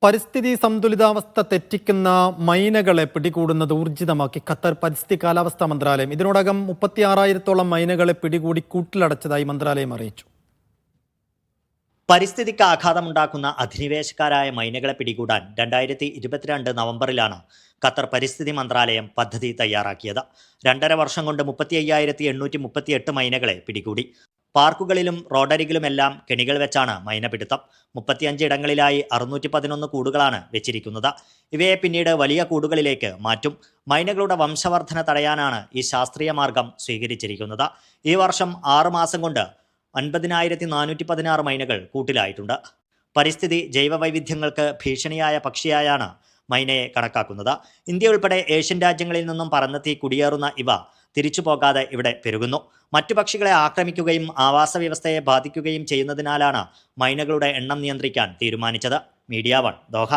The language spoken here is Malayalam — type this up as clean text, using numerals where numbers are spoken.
പരിസ്ഥിതി സന്തുലിതാവസ്ഥ തെറ്റിക്കുന്ന മൈനകളെ പിടികൂടുന്നത് ഊർജിതമാക്കി ഖത്തർ പരിസ്ഥിതി കാലാവസ്ഥാ മന്ത്രാലയം. ഇതിനോടകം 36,000-ഓളം മൈനകളെ പിടികൂടി കൂട്ടിലടച്ചതായി മന്ത്രാലയം അറിയിച്ചു. പരിസ്ഥിതിക്ക് ആഘാതമുണ്ടാക്കുന്ന അധിനിവേശക്കാരായ മൈനകളെ പിടികൂടാൻ 2022 നവംബറിലാണ് ഖത്തർ പരിസ്ഥിതി മന്ത്രാലയം പദ്ധതി തയ്യാറാക്കിയത്. 2.5 വർഷം കൊണ്ട് 35,838 മൈനകളെ പിടികൂടി. പാർക്കുകളിലും റോഡരികിലുമെല്ലാം കെണികൾ വെച്ചാണ് മൈനപിടുത്തം. 35 ഇടങ്ങളിലായി 611 കൂടുകളാണ് വെച്ചിരിക്കുന്നത്. ഇവയെ പിന്നീട് വലിയ കൂടുകളിലേക്ക് മാറ്റും. മൈനകളുടെ വംശവർധന തടയാനാണ് ഈ ശാസ്ത്രീയ മാർഗം സ്വീകരിച്ചിരിക്കുന്നത്. ഈ വർഷം 6 മാസം കൊണ്ട് 50,416 മൈനകൾ കൂട്ടിലായിട്ടുണ്ട്. പരിസ്ഥിതി ജൈവവൈവിധ്യങ്ങൾക്ക് ഭീഷണിയായ പക്ഷിയായാണ് മൈനയെ കണക്കാക്കുന്നത്. ഇന്ത്യ ഉൾപ്പെടെ ഏഷ്യൻ രാജ്യങ്ങളിൽ നിന്നും പറന്നെത്തി കുടിയേറുന്ന ഇവ തിരിച്ചു പോകാതെ ഇവിടെ പെരുകുന്നു. മറ്റു പക്ഷികളെ ആക്രമിക്കുകയും ആവാസ വ്യവസ്ഥയെ ബാധിക്കുകയും ചെയ്യുന്നതിനാലാണ് മൈനകളുടെ എണ്ണം നിയന്ത്രിക്കാൻ തീരുമാനിച്ചത്. Media 1 Doha.